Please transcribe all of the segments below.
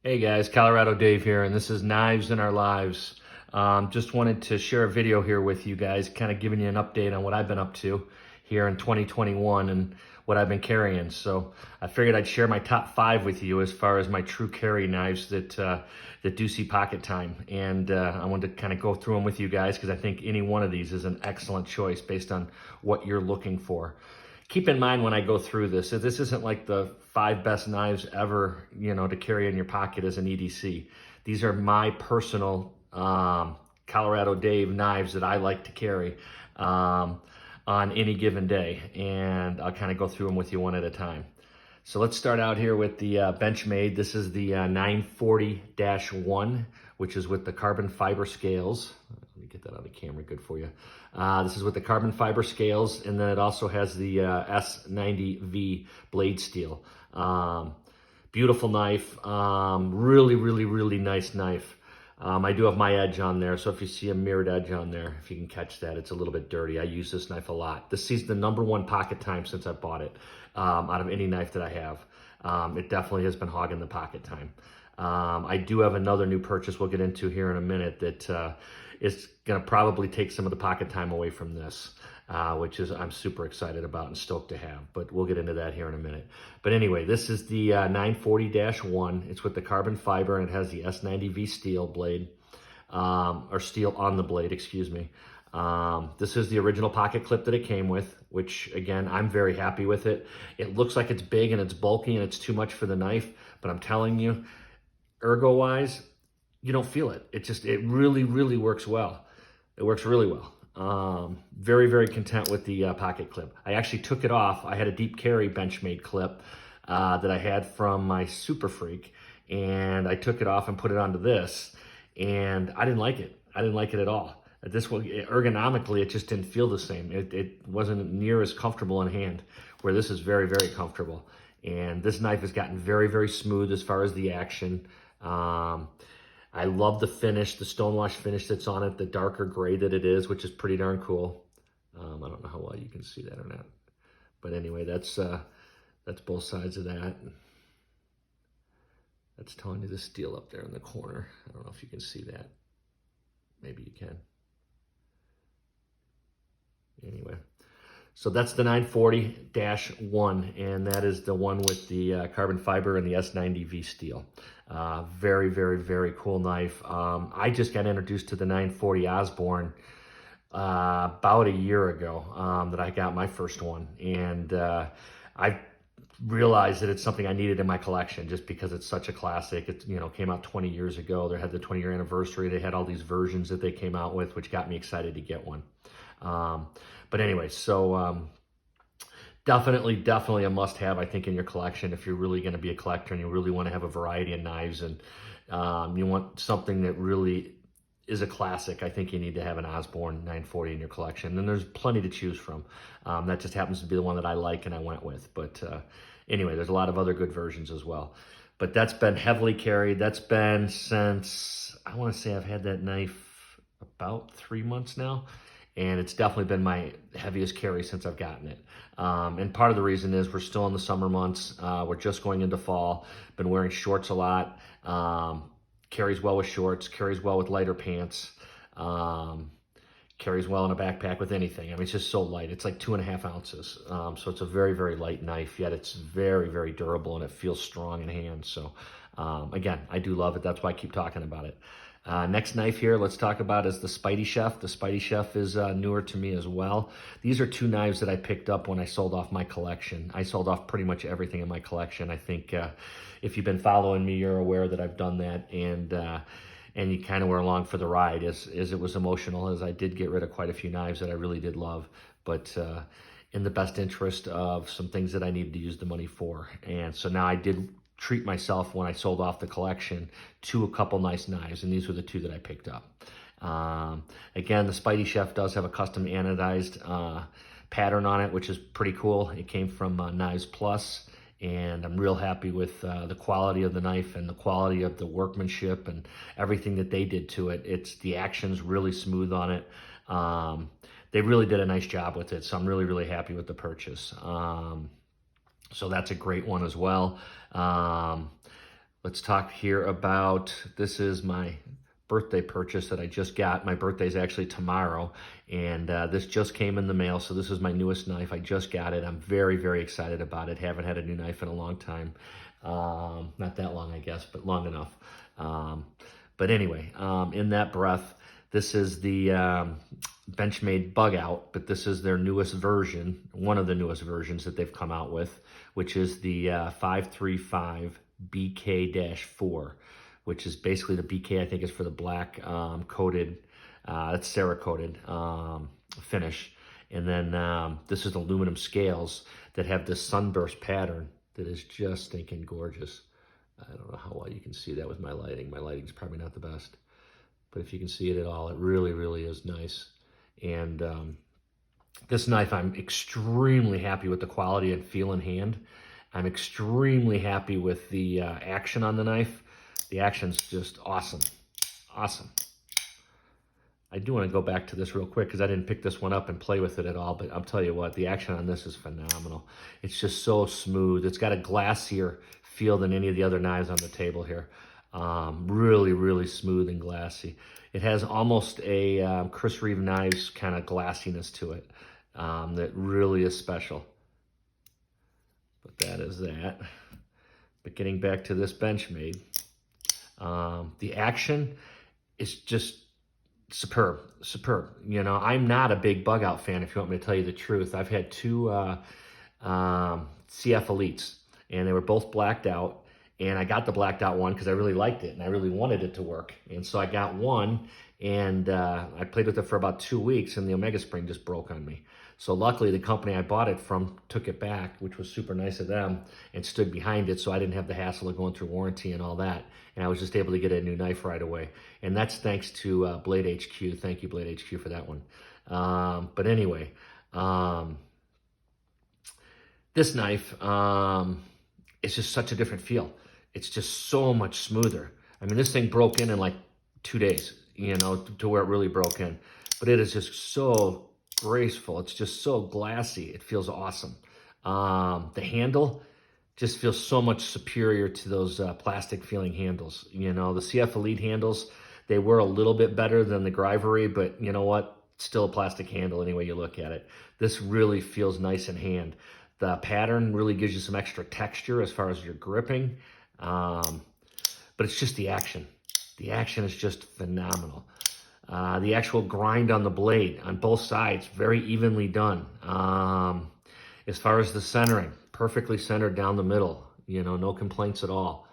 Hey guys, Colorado Dave here, and this is Knives in Our Lives. Just wanted to share a video here with you guys, kind of giving you an update on what I've been up to here in 2021 and what I've been carrying. So I figured I'd share my top 5 with you as far as my true carry knives that do see pocket time. And I wanted to kind of go through them with you guys because I think any one of these is an excellent choice based on what you're looking for. Keep in mind when I go through this, that this isn't like the 5 best knives ever, to carry in your pocket as an EDC. These are my personal Colorado Dave knives that I like to carry on any given day. And I'll kind of go through them with you one at a time. So let's start out here with the Benchmade. This is the 940-1, which is with the carbon fiber scales. Let me get that on the camera good for you. This is with the carbon fiber scales, and then it also has the S90V blade steel. Beautiful knife, really, really, really nice knife. I do have my edge on there, so if you see a mirrored edge on there, if you can catch that, it's a little bit dirty. I use this knife a lot. This is the #1 pocket time since I bought it, out of any knife that I have. It definitely has been hogging the pocket time. I do have another new purchase we'll get into here in a minute that is going to probably take some of the pocket time away from this, which is I'm super excited about and stoked to have, but we'll get into that here in a minute. But anyway, this is the 940-1. It's with the carbon fiber, and it has the S90V steel blade, or steel on the blade, excuse me. This is the original pocket clip that it came with, which again, I'm very happy with it. It looks like it's big and it's bulky and it's too much for the knife, but I'm telling you, ergo-wise, you don't feel it. It really, really works well. It works really well. Very, very content with the pocket clip. I actually took it off. I had a deep carry Benchmade clip that I had from my Super Freak, and I took it off and put it onto this, and I didn't like it. I didn't like it at all. This one, ergonomically, it just didn't feel the same. It wasn't near as comfortable in hand, where this is very, very comfortable. And this knife has gotten very, very smooth as far as the action. I love the finish, the stonewash finish that's on it, the darker gray that it is, which is pretty darn cool. I don't know how well you can see that or not. But anyway, that's both sides of that. That's telling you the steel up there in the corner. I don't know if you can see that. Maybe you can. Anyway, so that's the 940-1, and that is the one with the carbon fiber and the S90V steel. Very, very, very cool knife. I just got introduced to the 940 Osborne about a year ago that I got my first one, and I realized that it's something I needed in my collection just because it's such a classic. It came out 20 years ago. They had the 20-year anniversary. They had all these versions that they came out with, which got me excited to get one. But anyway, so definitely a must-have, I think, in your collection if you're really going to be a collector and you really want to have a variety of knives and you want something that really is a classic. I think you need to have an Osborne 940 in your collection, and there's plenty to choose from. That just happens to be the one that I like and I went with. But anyway, there's a lot of other good versions as well. But that's been heavily carried. That's been since, I want to say I've had that knife about 3 months now. And it's definitely been my heaviest carry since I've gotten it. And part of the reason is we're still in the summer months. We're just going into fall. Been wearing shorts a lot. Carries well with shorts, carries well with lighter pants. Carries well in a backpack with anything. I mean, it's just so light. It's like 2.5 ounces. So it's a very, very light knife, yet it's very, very durable and it feels strong in hand. So again, I do love it. That's why I keep talking about it. Next knife here, let's talk about is the Spidey Chef. The Spidey Chef is newer to me as well. These are 2 knives that I picked up when I sold off my collection. I sold off pretty much everything in my collection. I think if you've been following me, you're aware that I've done that, and you kind of were along for the ride as it was emotional, as I did get rid of quite a few knives that I really did love, but in the best interest of some things that I needed to use the money for. And so now I did treat myself when I sold off the collection to a couple nice knives, and these were the 2 that I picked up. Again, the Spidey Chef does have a custom anodized pattern on it, which is pretty cool. It came from Knives Plus, and I'm real happy with the quality of the knife and the quality of the workmanship and everything that they did to it. The action's really smooth on it. They really did a nice job with it, so I'm really, really happy with the purchase. So that's a great one as well. let's talk here about, this is my birthday purchase that I just got. My birthday is actually tomorrow, and this just came in the mail, so this is my newest knife. I just got it. I'm very, very excited about it. Haven't had a new knife in a long time. Not that long, I guess, but long enough. But anyway, in that breath, this is the Benchmade Bugout, but this is their newest version, one of the newest versions that they've come out with, which is the 535 BK-4, which is basically the BK, I think, is for the black coated, it's Cerakoted finish. And then this is aluminum scales that have this sunburst pattern that is just stinking gorgeous. I don't know how well you can see that with my lighting. My lighting's probably not the best, but if you can see it at all, it really, really is nice. And this knife, I'm extremely happy with the quality and feel in hand. I'm extremely happy with the action on the knife. The action's just awesome, awesome. I do want to go back to this real quick because I didn't pick this one up and play with it at all, but I'll tell you what, the action on this is phenomenal. It's just so smooth. It's got a glassier feel than any of the other knives on the table here. Really, really smooth and glassy. It has almost a Chris Reeve Knives kind of glassiness to it that really is special. But that is that. But getting back to this Benchmade, the action is just superb, superb. You know, I'm not a big Bugout fan, if you want me to tell you the truth. I've had two CF Elites, and they were both blacked out. And I got the blacked out one because I really liked it and I really wanted it to work. And so I got one, and I played with it for about 2 weeks, and the Omega Spring just broke on me. So luckily the company I bought it from took it back, which was super nice of them, and stood behind it, so I didn't have the hassle of going through warranty and all that. And I was just able to get a new knife right away. And that's thanks to Blade HQ. Thank you, Blade HQ, for that one. But anyway, this knife is just such a different feel. It's just so much smoother. I mean, this thing broke in like 2 days, you know, to where it really broke in. But it is just so graceful. It's just so glassy. It feels awesome. The handle just feels so much superior to those plastic feeling handles. You know, the CF Elite handles, they were a little bit better than the Grivery, but you know what? Still a plastic handle any way you look at it. This really feels nice in hand. The pattern really gives you some extra texture as far as your gripping. But it's just the action. The action is just phenomenal. The actual grind on the blade on both sides, very evenly done. As far as the centering, perfectly centered down the middle. You know, no complaints at all.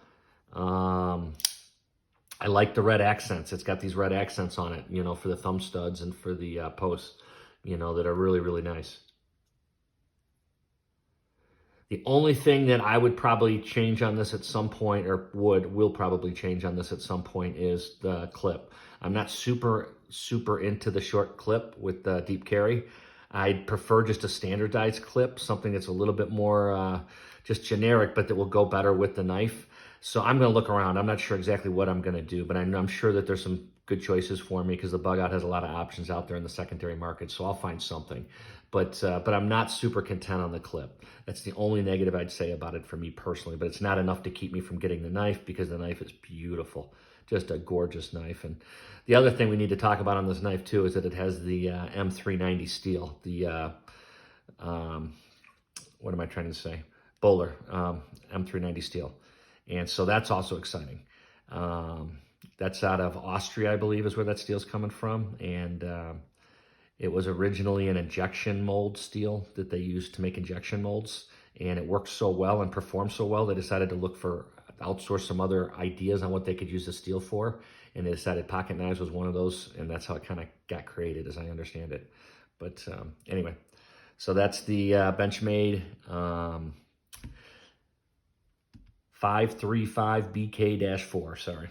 I like the red accents. It's got these red accents on it, you know, for the thumb studs and for the posts, you know, that are really, really nice. The only thing that I would probably change on this at some point, or will probably change on this at some point, is the clip. I'm not super into the short clip with the deep carry. I'd prefer just a standardized clip, something that's a little bit more just generic, but that will go better with the knife. So I'm going to look around. I'm not sure exactly what I'm going to do, but I'm sure that there's some good choices for me because the Bugout has a lot of options out there in the secondary market, so I'll find something. But I'm not super content on the clip. That's the only negative I'd say about it for me personally, but it's not enough to keep me from getting the knife because the knife is beautiful. Just a gorgeous knife. And the other thing we need to talk about on this knife too is that it has the M390 steel, the, what am I trying to say? Bowler M390 steel. And so that's also exciting. That's out of Austria, I believe, is where that steel's coming from. And it was originally an injection mold steel that they used to make injection molds. And it worked so well and performed so well, they decided to outsource some other ideas on what they could use the steel for. And they decided pocket knives was one of those. And that's how it kind of got created, as I understand it. But anyway, so that's the Benchmade 535 BK-4, sorry.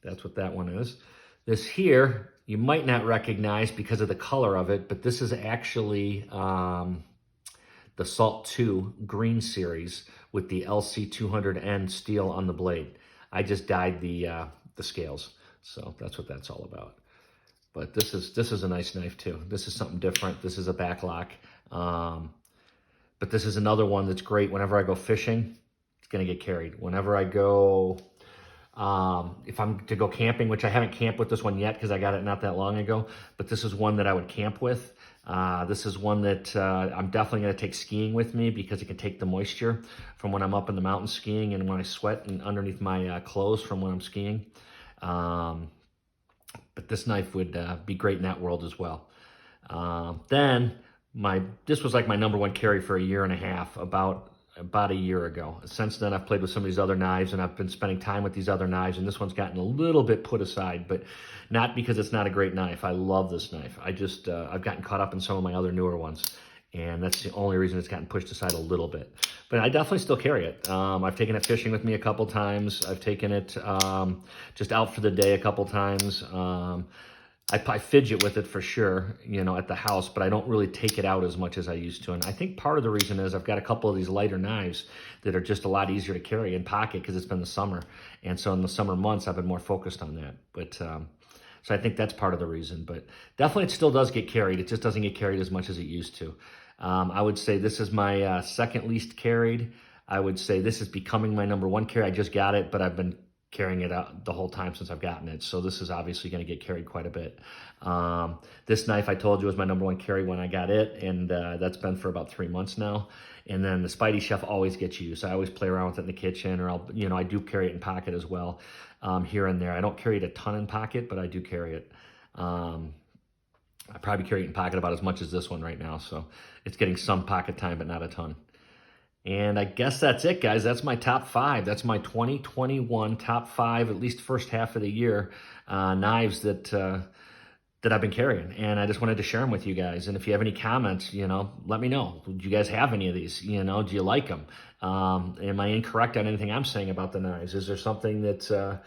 That's what that one is. This here, you might not recognize because of the color of it, but this is actually the Salt 2 Green Series with the LC200N steel on the blade. I just dyed the scales, so that's what that's all about. But this is a nice knife too. This is something different. This is a backlock. But this is another one that's great whenever I go fishing. It's going to get carried. Whenever I go If I'm to go camping, which I haven't camped with this one yet because I got it not that long ago, but this is one that I would camp with. This is one that I'm definitely going to take skiing with me because it can take the moisture from when I'm up in the mountains skiing and when I sweat and underneath my clothes from when I'm skiing. But this knife would be great in that world as well. Then this was like my number one carry for a year and a half, about a year ago. Since then, I've played with some of these other knives, and I've been spending time with these other knives, and this one's gotten a little bit put aside, but not because it's not a great knife. I love this knife. I've gotten caught up in some of my other newer ones, and that's the only reason it's gotten pushed aside a little bit. But I definitely still carry it. I've taken it fishing with me a couple times. I've taken it just out for the day a couple times. I fidget with it for sure, at the house, but I don't really take it out as much as I used to. And I think part of the reason is I've got a couple of these lighter knives that are just a lot easier to carry in pocket because it's been the summer. And so in the summer months, I've been more focused on that. But so I think that's part of the reason. But definitely it still does get carried. It just doesn't get carried as much as it used to. I would say this is my second least carried. I would say this is becoming my number one carry. I just got it, but I've been carrying it out the whole time since I've gotten it. So this is obviously going to get carried quite a bit. This knife I told you was my number one carry when I got it, and that's been for about 3 months now. And then the Spidey Chef always gets used. I always play around with it in the kitchen, or I do carry it in pocket as well, here and there. I don't carry it a ton in pocket, but I do carry it. I probably carry it in pocket about as much as this one right now. So it's getting some pocket time, but not a ton. And I guess that's it, guys. That's my top 5. That's my 2021 top 5, at least first half of the year, knives that I've been carrying. And I just wanted to share them with you guys. And if you have any comments, let me know. Do you guys have any of these? Do you like them? Am I incorrect on anything I'm saying about the knives? Is there something that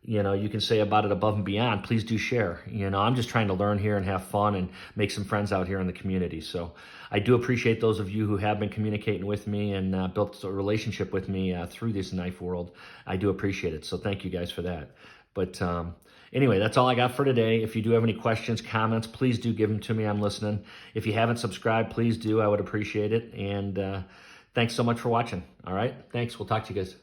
you can say about it above and beyond? Please do share. I'm just trying to learn here and have fun and make some friends out here in the community. So I do appreciate those of you who have been communicating with me and built a relationship with me through this knife world. I do appreciate it. So thank you guys for that. But anyway, that's all I got for today. If you do have any questions, comments, please do give them to me. I'm listening. If you haven't subscribed, please do. I would appreciate it. And thanks so much for watching. All right. Thanks. We'll talk to you guys.